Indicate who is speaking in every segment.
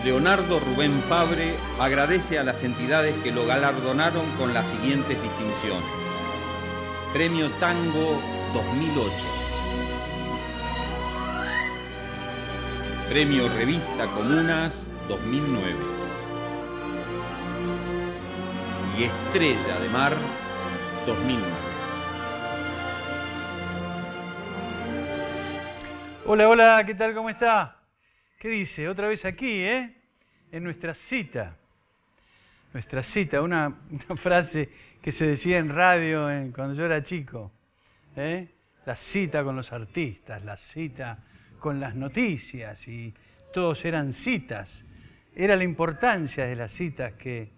Speaker 1: Leonardo Rubén Fabre agradece a las entidades que lo galardonaron con las siguientes distinciones. Premio Tango 2008. Premio Revista Comunas 2009. Y Estrella de Mar 2009.
Speaker 2: Hola, hola, ¿qué tal? ¿Cómo está? ¿Qué dice? Otra vez aquí, en nuestra cita. Nuestra cita, una frase que se decía en radio cuando yo era chico. La cita con los artistas, la cita con las noticias, y todos eran citas. Era la importancia de las citas que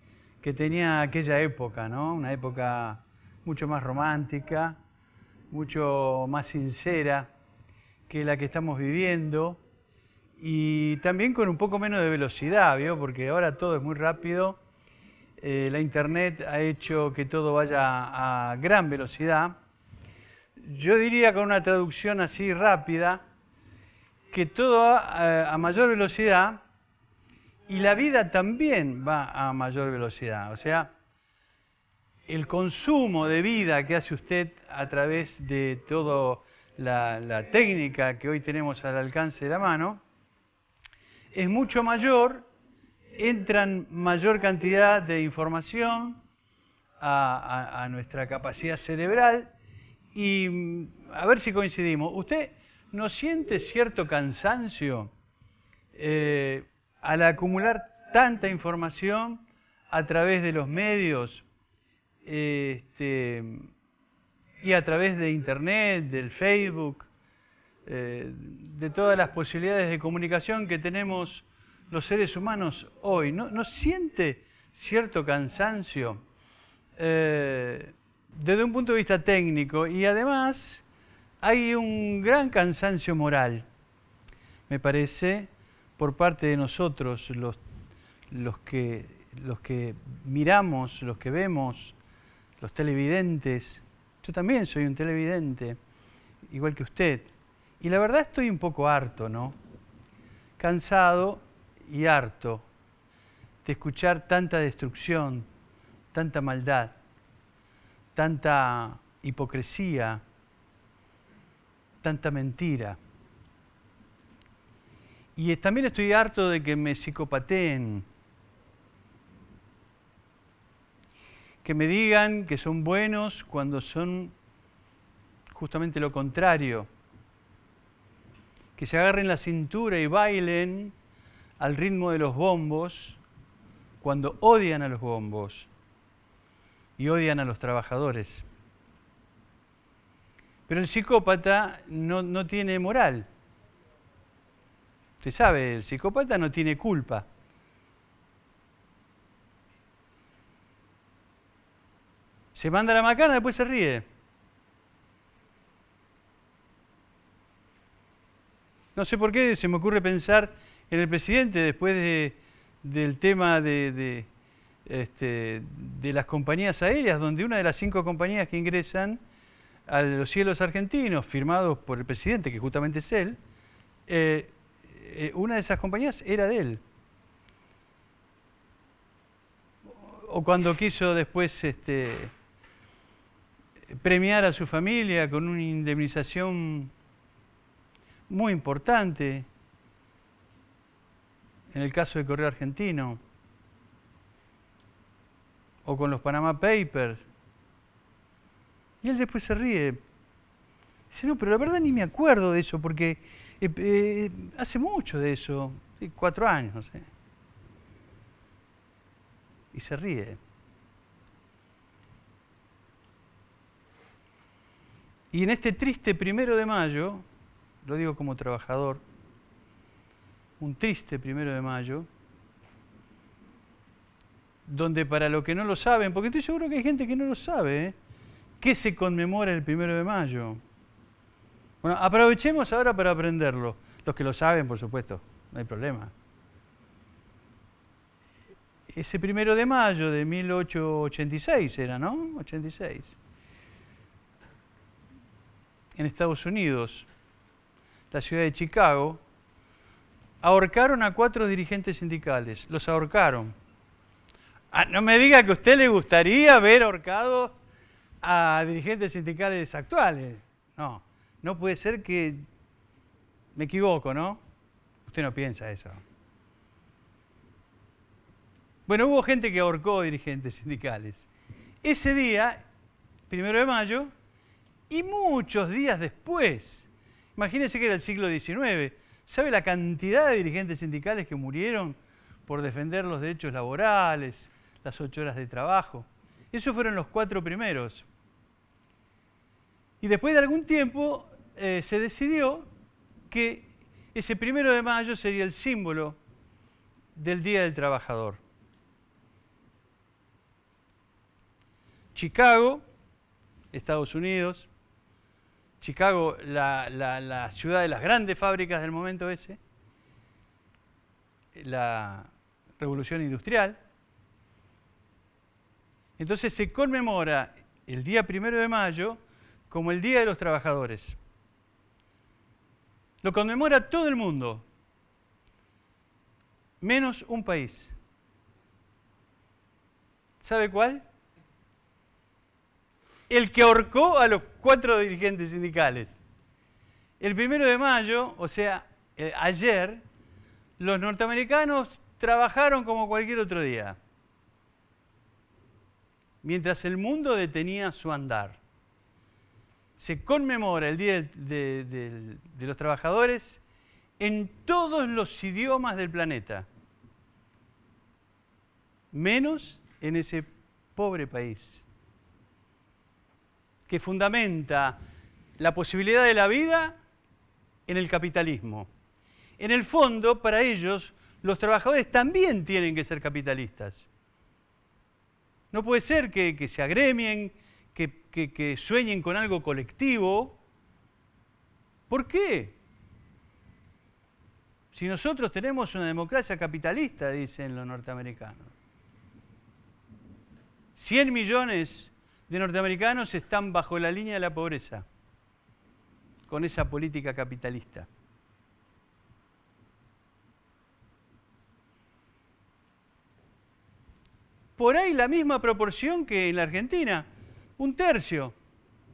Speaker 2: tenía aquella época, ¿no? Una época mucho más romántica, mucho más sincera que la que estamos viviendo. Y también con un poco menos de velocidad, ¿vio? Porque ahora todo es muy rápido. La internet ha hecho que todo vaya a gran velocidad. Yo diría, con una traducción así rápida, que todo va a mayor velocidad y la vida también va a mayor velocidad. O sea, el consumo de vida que hace usted a través de toda la técnica que hoy tenemos al alcance de la mano es mucho mayor, entran mayor cantidad de información a nuestra capacidad cerebral y a ver si coincidimos. ¿Usted no siente cierto cansancio al acumular tanta información a través de los medios y a través de Internet, del Facebook? De todas las posibilidades de comunicación que tenemos los seres humanos hoy, ¿no siente cierto cansancio desde un punto de vista técnico? Y además hay un gran cansancio moral, me parece, por parte de nosotros, los que miramos, los que vemos, los televidentes. Yo también soy un televidente, igual que usted. Y la verdad estoy un poco harto, ¿no? Cansado y harto de escuchar tanta destrucción, tanta maldad, tanta hipocresía, tanta mentira. Y también estoy harto de que me psicopateen, que me digan que son buenos cuando son justamente lo contrario, que se agarren la cintura y bailen al ritmo de los bombos cuando odian a los bombos y odian a los trabajadores. Pero el psicópata no tiene moral. Usted sabe, el psicópata no tiene culpa. Se manda la macana, después se ríe. No sé por qué se me ocurre pensar en el presidente después del tema de las compañías aéreas, donde una de las 5 compañías que ingresan a los cielos argentinos, firmados por el presidente, que justamente es él, una de esas compañías era de él. O cuando quiso después premiar a su familia con una indemnización muy importante, en el caso de Correo Argentino, o con los Panama Papers. Y él después se ríe. Dice, no, pero la verdad ni me acuerdo de eso, porque hace mucho de eso, 4 años, no sé. Y se ríe. Y en este triste 1 de mayo, lo digo como trabajador, un triste 1 de mayo, donde para los que no lo saben, porque estoy seguro que hay gente que no lo sabe, ¿qué se conmemora el 1 de mayo? Bueno, aprovechemos ahora para aprenderlo. Los que lo saben, por supuesto, no hay problema. Ese 1 de mayo de 1886 era, ¿no? 86. En Estados Unidos, la ciudad de Chicago, ahorcaron a 4 dirigentes sindicales, los ahorcaron. No me diga que a usted le gustaría ver ahorcado a dirigentes sindicales actuales. No, no puede ser que... Me equivoco, ¿no? Usted no piensa eso. Bueno, hubo gente que ahorcó dirigentes sindicales. Ese día, 1 de mayo, y muchos días después, imagínense que era el siglo XIX, ¿sabe la cantidad de dirigentes sindicales que murieron por defender los derechos laborales, las 8 horas de trabajo? Esos fueron los 4 primeros. Y después de algún tiempo se decidió que ese 1 de mayo sería el símbolo del Día del Trabajador. Chicago, Estados Unidos, Chicago, la ciudad de las grandes fábricas del momento ese, la Revolución Industrial. Entonces se conmemora el día 1 de mayo como el Día de los Trabajadores. Lo conmemora todo el mundo, menos un país. ¿Sabe cuál? El que ahorcó a los 4 dirigentes sindicales. El 1 de mayo, o sea, ayer, los norteamericanos trabajaron como cualquier otro día, mientras el mundo detenía su andar. Se conmemora el Día de los Trabajadores en todos los idiomas del planeta, menos en ese pobre país que fundamenta la posibilidad de la vida en el capitalismo. En el fondo, para ellos, los trabajadores también tienen que ser capitalistas. No puede ser que se agremien, que sueñen con algo colectivo. ¿Por qué? Si nosotros tenemos una democracia capitalista, dicen los norteamericanos. 100 millones de norteamericanos están bajo la línea de la pobreza con esa política capitalista. Por ahí la misma proporción que en la Argentina, 1/3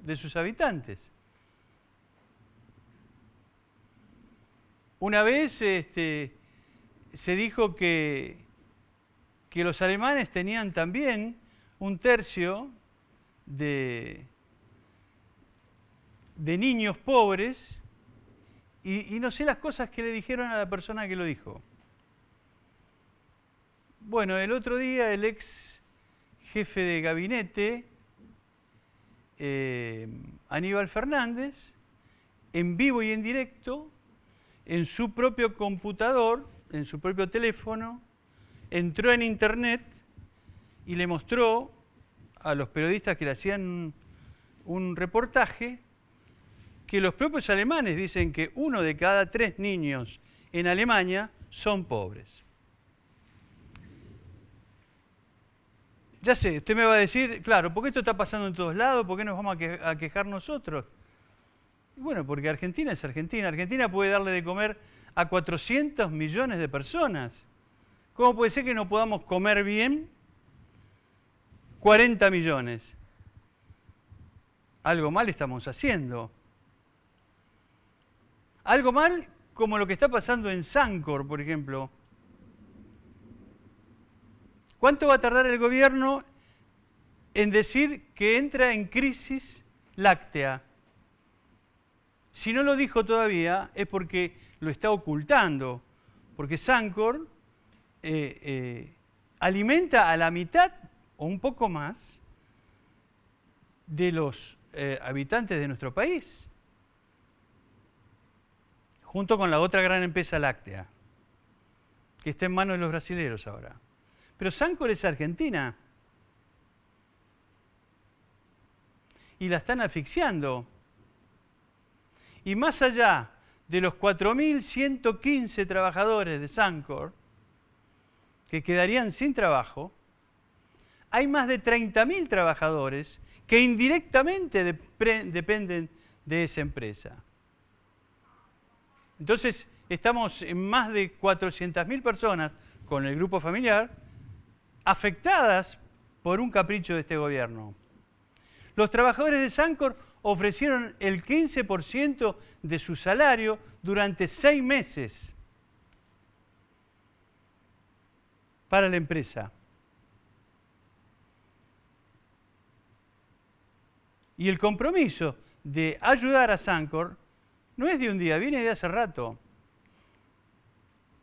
Speaker 2: de sus habitantes. Una vez se dijo que los alemanes tenían también 1/3 de niños pobres y no sé las cosas que le dijeron a la persona que lo dijo. Bueno, el otro día el ex jefe de gabinete, Aníbal Fernández, en vivo y en directo, en su propio computador, en su propio teléfono, entró en internet y le mostró a los periodistas que le hacían un reportaje que los propios alemanes dicen que 1 de cada 3 niños en Alemania son pobres. Ya sé, usted me va a decir, claro, ¿por qué esto está pasando en todos lados? ¿Por qué nos vamos a quejar nosotros? Bueno, porque Argentina es Argentina. Argentina puede darle de comer a 400 millones de personas. ¿Cómo puede ser que no podamos comer bien 40 millones? Algo mal estamos haciendo. Algo mal como lo que está pasando en Sancor, por ejemplo. ¿Cuánto va a tardar el gobierno en decir que entra en crisis láctea? Si no lo dijo todavía es porque lo está ocultando, porque Sancor alimenta a la mitad o un poco más de los habitantes de nuestro país, junto con la otra gran empresa láctea, que está en manos de los brasileños ahora. Pero Sancor es Argentina. Y la están asfixiando. Y más allá de los 4.115 trabajadores de Sancor, que quedarían sin trabajo, hay más de 30.000 trabajadores que indirectamente dependen de esa empresa. Entonces, estamos en más de 400.000 personas con el grupo familiar afectadas por un capricho de este gobierno. Los trabajadores de Sancor ofrecieron el 15% de su salario durante 6 meses para la empresa. Y el compromiso de ayudar a Sancor no es de un día, viene de hace rato.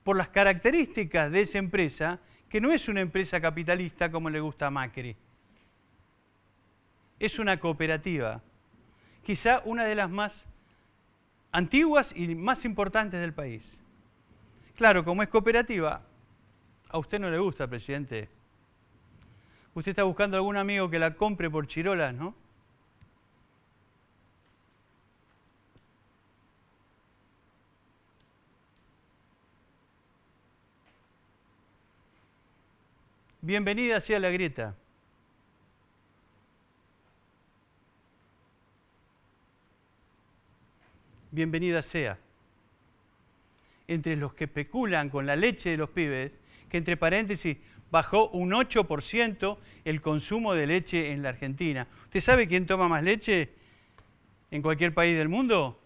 Speaker 2: Por las características de esa empresa, que no es una empresa capitalista como le gusta a Macri. Es una cooperativa, quizá una de las más antiguas y más importantes del país. Claro, como es cooperativa, a usted no le gusta, presidente. Usted está buscando algún amigo que la compre por chirolas, ¿no? Bienvenida sea la grieta. Bienvenida sea. Entre los que especulan con la leche de los pibes, que entre paréntesis bajó un 8% el consumo de leche en la Argentina. ¿Usted sabe quién toma más leche en cualquier país del mundo?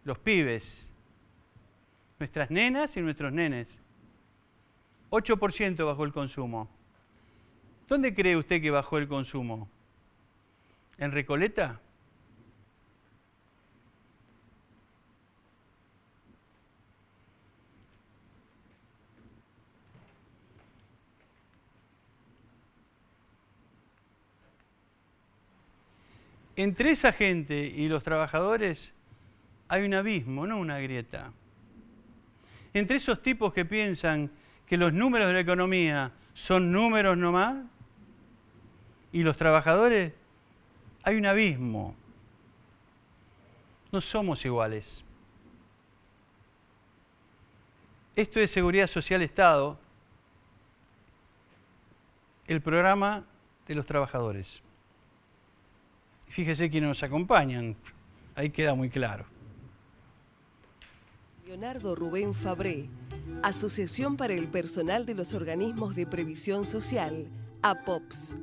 Speaker 2: Los pibes. Nuestras nenas y nuestros nenes. 8% bajó el consumo. ¿Dónde cree usted que bajó el consumo? ¿En Recoleta? Entre esa gente y los trabajadores hay un abismo, no una grieta. Entre esos tipos que piensan que los números de la economía son números nomás, y los trabajadores, hay un abismo. No somos iguales. Esto es Seguridad Social Estado, el programa de los trabajadores. Fíjese quiénes nos acompañan, ahí queda muy claro.
Speaker 3: Leonardo Rubén Fabré, Asociación para el Personal de los Organismos de Previsión Social, APOPS,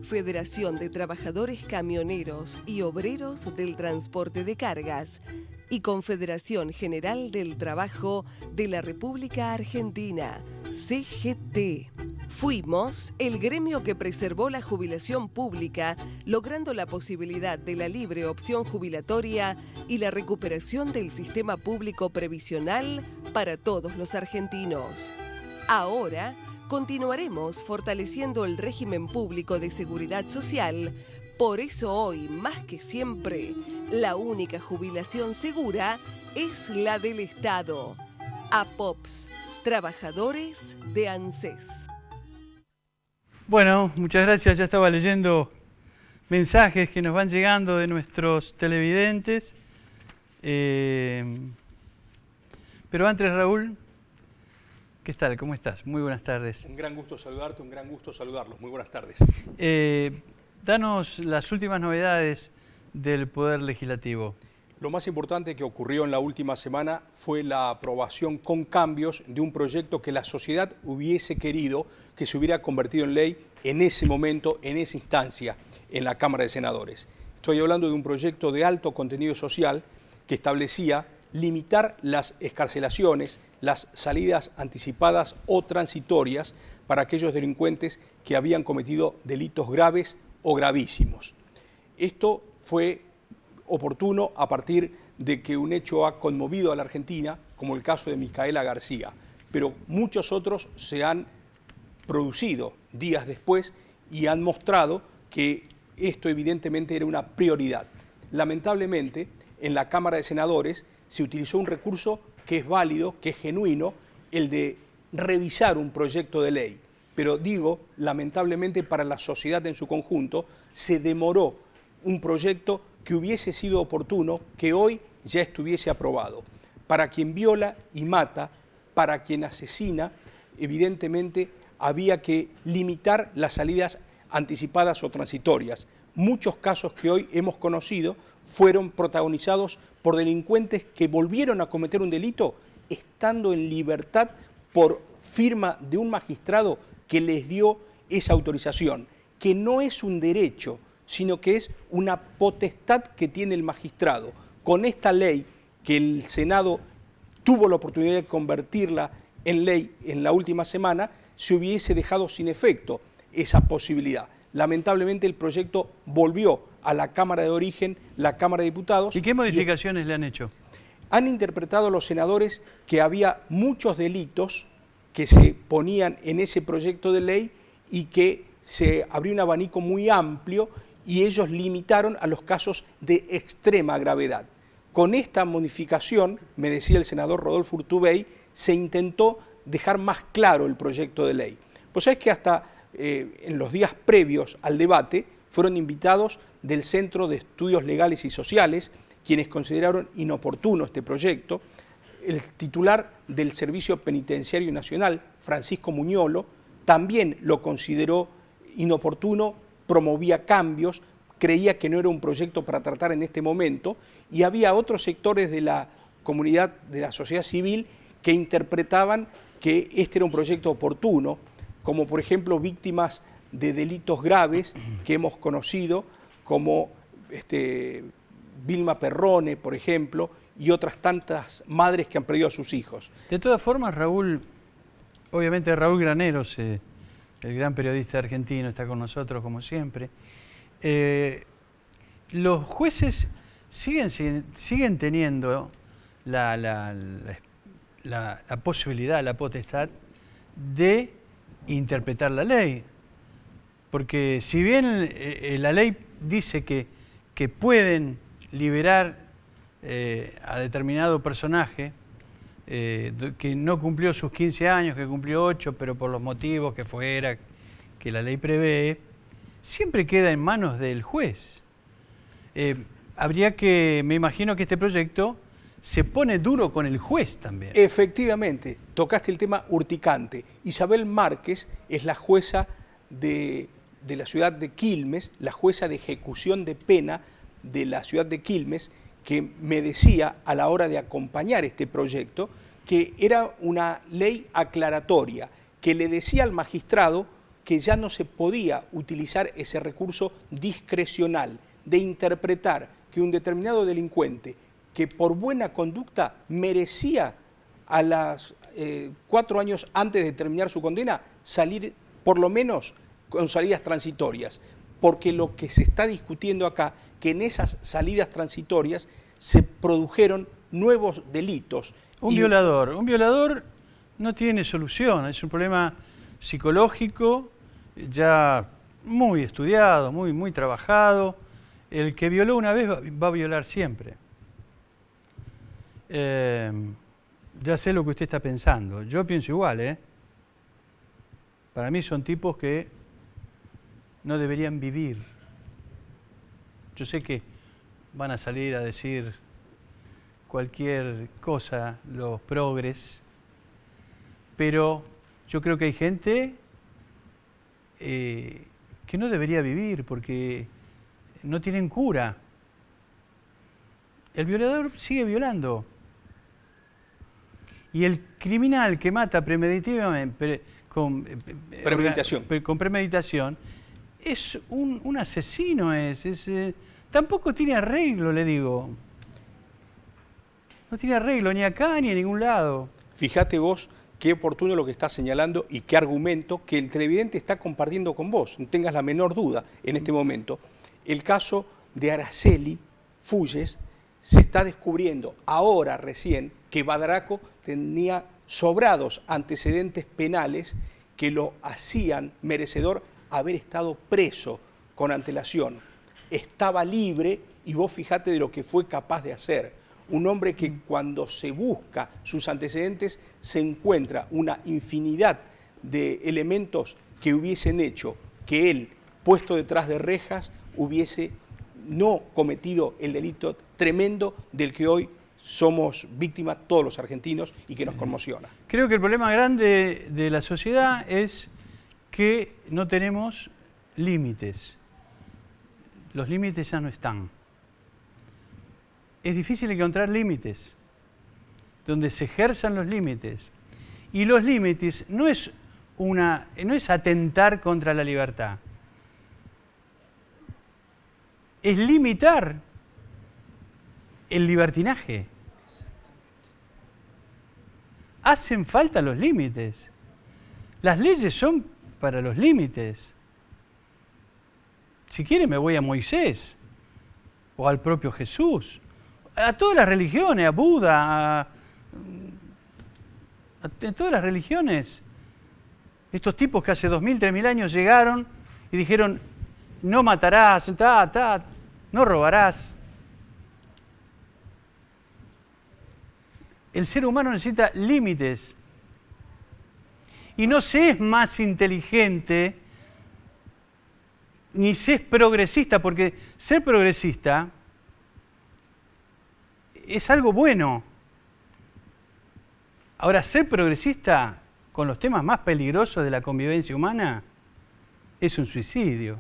Speaker 3: Federación de Trabajadores Camioneros y Obreros del Transporte de Cargas y Confederación General del Trabajo de la República Argentina, CGT. Fuimos el gremio que preservó la jubilación pública, logrando la posibilidad de la libre opción jubilatoria y la recuperación del sistema público previsional para todos los argentinos. Ahora, continuaremos fortaleciendo el régimen público de seguridad social. Por eso hoy, más que siempre, la única jubilación segura es la del Estado. APOPS, trabajadores de ANSES.
Speaker 2: Bueno, muchas gracias. Ya estaba leyendo mensajes que nos van llegando de nuestros televidentes. Pero antes, Raúl, ¿qué tal? ¿Cómo estás? Muy buenas tardes.
Speaker 4: Un gran gusto saludarte, un gran gusto saludarlos. Muy buenas tardes.
Speaker 2: Danos las últimas novedades del Poder Legislativo.
Speaker 4: Lo más importante que ocurrió en la última semana fue la aprobación con cambios de un proyecto que la sociedad hubiese querido que se hubiera convertido en ley en ese momento, en esa instancia, en la Cámara de Senadores. Estoy hablando de un proyecto de alto contenido social que establecía limitar las excarcelaciones, las salidas anticipadas o transitorias para aquellos delincuentes que habían cometido delitos graves o gravísimos. Esto fue oportuno a partir de que un hecho ha conmovido a la Argentina, como el caso de Micaela García, pero muchos otros se han producido días después y han mostrado que esto evidentemente era una prioridad. Lamentablemente, en la Cámara de Senadores se utilizó un recurso que es válido, que es genuino, el de revisar un proyecto de ley. Pero digo, lamentablemente para la sociedad en su conjunto, se demoró un proyecto que hubiese sido oportuno que hoy ya estuviese aprobado. Para quien viola y mata, para quien asesina, evidentemente había que limitar las salidas anticipadas o transitorias, muchos casos que hoy hemos conocido fueron protagonizados por delincuentes que volvieron a cometer un delito estando en libertad por firma de un magistrado que les dio esa autorización, que no es un derecho, sino que es una potestad que tiene el magistrado. Con esta ley, que el Senado tuvo la oportunidad de convertirla en ley en la última semana, se hubiese dejado sin efecto esa posibilidad. Lamentablemente el proyecto volvió a la Cámara de Origen, la Cámara de Diputados.
Speaker 2: ¿Y qué modificaciones le han hecho?
Speaker 4: Han interpretado los senadores que había muchos delitos que se ponían en ese proyecto de ley y que se abrió un abanico muy amplio y ellos limitaron a los casos de extrema gravedad. Con esta modificación, me decía el senador Rodolfo Urtubey, se intentó dejar más claro el proyecto de ley. Pues es que hasta en los días previos al debate fueron invitados del Centro de Estudios Legales y Sociales, quienes consideraron inoportuno este proyecto, el titular del Servicio Penitenciario Nacional, Francisco Muñolo, también lo consideró inoportuno, promovía cambios, creía que no era un proyecto para tratar en este momento, y había otros sectores de la comunidad, de la sociedad civil, que interpretaban que este era un proyecto oportuno, como por ejemplo víctimas de delitos graves que hemos conocido, como Vilma Perrone, por ejemplo, y otras tantas madres que han perdido a sus hijos.
Speaker 2: De todas formas, Raúl, obviamente Raúl Graneros, el gran periodista argentino, está con nosotros como siempre. Los jueces siguen teniendo la posibilidad, la potestad de interpretar la ley. Porque si bien la ley dice que pueden liberar a determinado personaje que no cumplió sus 15 años, que cumplió 8, pero por los motivos que fuera, que la ley prevé, siempre queda en manos del juez. Habría que, me imagino que este proyecto se pone duro con el juez también.
Speaker 4: Efectivamente, tocaste el tema urticante. Isabel Márquez es la jueza de la ciudad de Quilmes, la jueza de ejecución de pena de la ciudad de Quilmes, que me decía a la hora de acompañar este proyecto que era una ley aclaratoria, que le decía al magistrado que ya no se podía utilizar ese recurso discrecional de interpretar que un determinado delincuente que por buena conducta merecía a las 4 años antes de terminar su condena salir por lo menos con salidas transitorias, porque lo que se está discutiendo acá, que en esas salidas transitorias se produjeron nuevos delitos.
Speaker 2: Un violador no tiene solución, es un problema psicológico ya muy estudiado, muy trabajado. El que violó una vez va a violar siempre. Ya sé lo que usted está pensando, yo pienso igual, Para mí son tipos que no deberían vivir. Yo sé que van a salir a decir cualquier cosa los progres, pero yo creo que hay gente que no debería vivir porque no tienen cura. El violador sigue violando. Y el criminal que mata premeditativamente, con premeditación, es un asesino, tampoco tiene arreglo, le digo. No tiene arreglo ni acá ni en ningún lado.
Speaker 4: Fíjate vos qué oportuno lo que estás señalando y qué argumento que el televidente está compartiendo con vos, no tengas la menor duda en este momento. El caso de Araceli Fulles se está descubriendo ahora recién que Badraco tenía sobrados antecedentes penales que lo hacían merecedor haber estado preso con antelación. Estaba libre y vos fijate de lo que fue capaz de hacer. Un hombre que cuando se busca sus antecedentes se encuentra una infinidad de elementos que hubiesen hecho que él, puesto detrás de rejas, hubiese no cometido el delito tremendo del que hoy somos víctimas todos los argentinos y que nos conmociona.
Speaker 2: Creo que el problema grande de la sociedad es que no tenemos límites. los límites ya no están. Es difícil encontrar límites donde se ejerzan los límites. Y los límites no es atentar contra la libertad. Es limitar el libertinaje. Hacen falta los límites. Las leyes son para los límites. Si quiere me voy a Moisés o al propio Jesús, a todas las religiones, a Buda, a todas las religiones. Estos tipos que hace 2000, 3000 años llegaron y dijeron, no matarás, no robarás. El ser humano necesita límites. Y no se es más inteligente ni se es progresista, porque ser progresista es algo bueno. Ahora, ser progresista con los temas más peligrosos de la convivencia humana es un suicidio.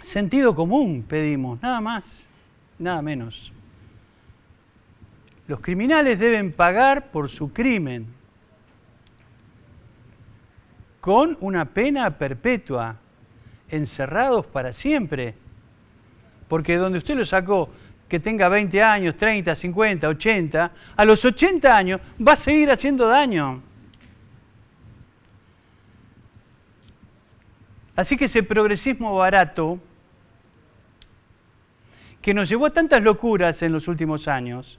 Speaker 2: Sentido común pedimos, nada más, nada menos. Los criminales deben pagar por su crimen con una pena perpetua, encerrados para siempre. Porque donde usted lo sacó, que tenga 20 años, 30, 50, 80, a los 80 años va a seguir haciendo daño. Así que ese progresismo barato, que nos llevó a tantas locuras en los últimos años,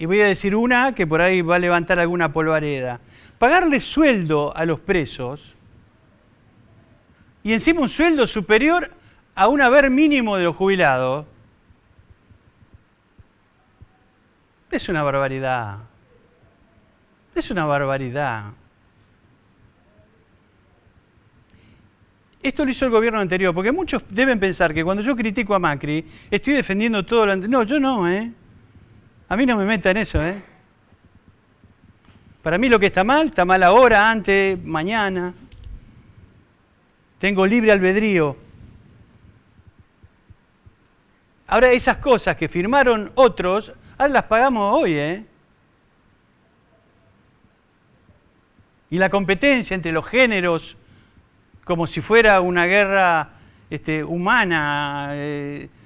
Speaker 2: y voy a decir una que por ahí va a levantar alguna polvareda, pagarle sueldo a los presos, y encima un sueldo superior a un haber mínimo de los jubilados, es una barbaridad. Es una barbaridad. Esto lo hizo el gobierno anterior, porque muchos deben pensar que cuando yo critico a Macri, estoy defendiendo todo lo anterior. No, yo no, A mí no me metan en eso, Para mí lo que está mal ahora, antes, mañana. Tengo libre albedrío. Ahora esas cosas que firmaron otros, ahora las pagamos hoy, Y la competencia entre los géneros, como si fuera una guerra humana,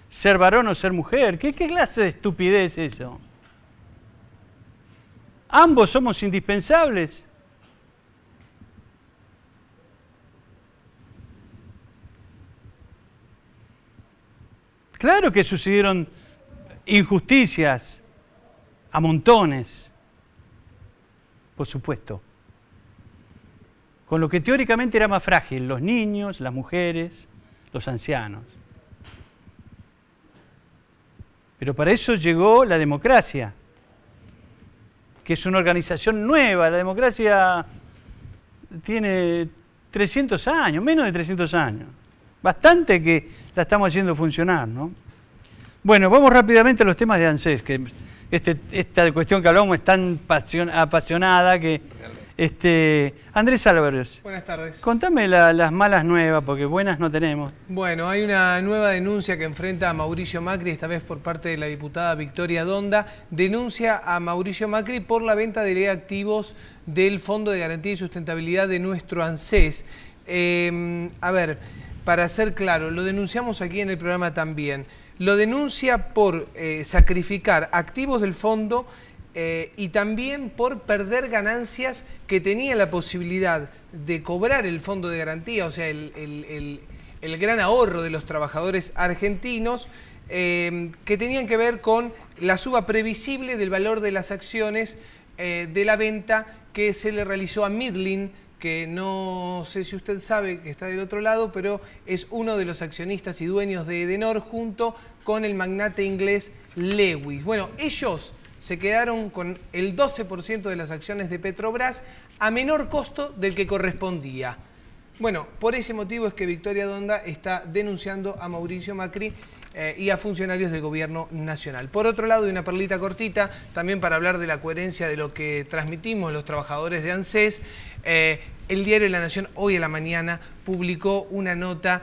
Speaker 2: ser varón o ser mujer. ¿Qué clase de estupidez es eso? Ambos somos indispensables. Claro que sucedieron injusticias a montones, por supuesto. Con lo que teóricamente era más frágil, los niños, las mujeres, los ancianos. Pero para eso llegó la democracia, que es una organización nueva. La democracia tiene 300 años, menos de 300 años. Bastante que la estamos haciendo funcionar, ¿no? Bueno, vamos rápidamente a los temas de ANSES, que esta cuestión que hablamos es tan apasionada que... Andrés Álvarez.
Speaker 5: Buenas tardes.
Speaker 2: Contame las malas nuevas, porque buenas no tenemos.
Speaker 5: Bueno, hay una nueva denuncia que enfrenta a Mauricio Macri, esta vez por parte de la diputada Victoria Donda. Denuncia a Mauricio Macri por la venta de activos del Fondo de Garantía y Sustentabilidad de nuestro ANSES. A ver, para ser claro, lo denunciamos aquí en el programa también. Lo denuncia por sacrificar activos del fondo y también por perder ganancias que tenía la posibilidad de cobrar el fondo de garantía, o sea, el gran ahorro de los trabajadores argentinos, que tenían que ver con la suba previsible del valor de las acciones de la venta que se le realizó a Midland, que no sé si usted sabe, que está del otro lado, pero es uno de los accionistas y dueños de Edenor, junto con el magnate inglés Lewis. Bueno, ellos se quedaron con el 12% de las acciones de Petrobras a menor costo del que correspondía. Bueno, por ese motivo es que Victoria Donda está denunciando a Mauricio Macri y a funcionarios del gobierno nacional. Por otro lado, y una perlita cortita, también para hablar de la coherencia de lo que transmitimos los trabajadores de ANSES, el diario La Nación hoy a la mañana publicó una nota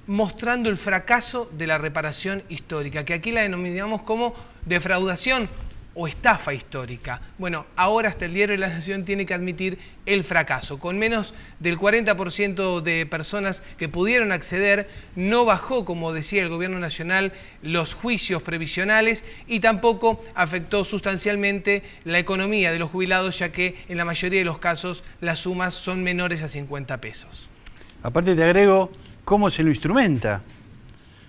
Speaker 5: mostrando el fracaso de la reparación histórica, que aquí la denominamos como defraudación o estafa histórica. Bueno, ahora hasta el diario La Nación tiene que admitir el fracaso. Con menos del 40% de personas que pudieron acceder, no bajó, como decía el gobierno nacional, los juicios previsionales y tampoco afectó sustancialmente la economía de los jubilados, ya que en la mayoría de los casos las sumas son menores a 50 pesos.
Speaker 2: Aparte te agrego cómo se lo instrumenta.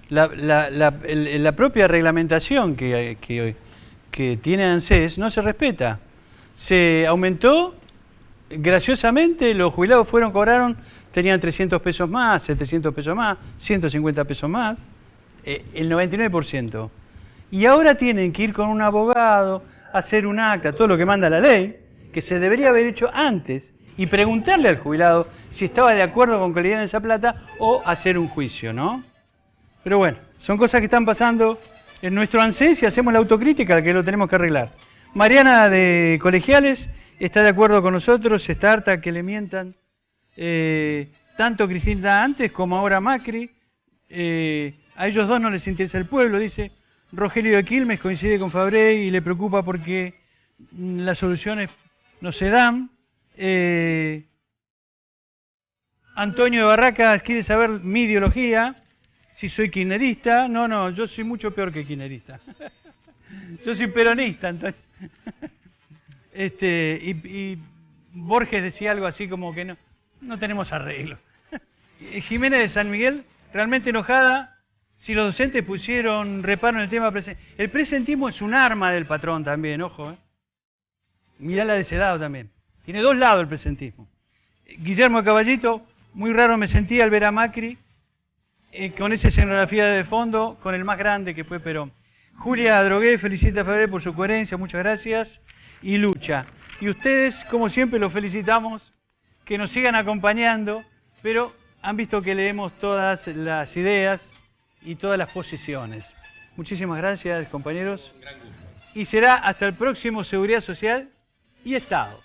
Speaker 2: La propia reglamentación que tiene ANSES no se respeta. Se aumentó, graciosamente, los jubilados cobraron, tenían 300 pesos más, 700 pesos más, 150 pesos más, el 99%. Y ahora tienen que ir con un abogado, hacer un acta, todo lo que manda la ley, que se debería haber hecho antes, y preguntarle al jubilado si estaba de acuerdo con que le dieran esa plata o hacer un juicio, ¿no? Pero bueno, son cosas que están pasando en nuestro ANSES y hacemos la autocrítica que lo tenemos que arreglar. Mariana de Colegiales está de acuerdo con nosotros, está harta que le mientan tanto Cristina antes como ahora Macri. A ellos dos no les interesa el pueblo, dice. Rogelio de Quilmes coincide con Fabré y le preocupa porque las soluciones no se dan. Antonio de Barracas quiere saber mi ideología. Si soy kirchnerista, no, yo soy mucho peor que kirchnerista. Yo soy peronista, Antonio. Y Borges decía algo así como que no tenemos arreglo. Jiménez de San Miguel, realmente enojada, si los docentes pusieron reparo en el tema presentismo. El presentismo es un arma del patrón también, ojo. Mirala de ese lado también. Tiene dos lados el presentismo. Guillermo de Caballito, muy raro me sentí al ver a Macri, con esa escenografía de fondo, con el más grande que fue Perón. Julia Drogué felicita a Fabré por su coherencia, muchas gracias, y lucha. Y ustedes, como siempre, los felicitamos, que nos sigan acompañando, pero han visto que leemos todas las ideas y todas las posiciones. Muchísimas gracias, compañeros. Y será hasta el próximo Seguridad Social y Estado.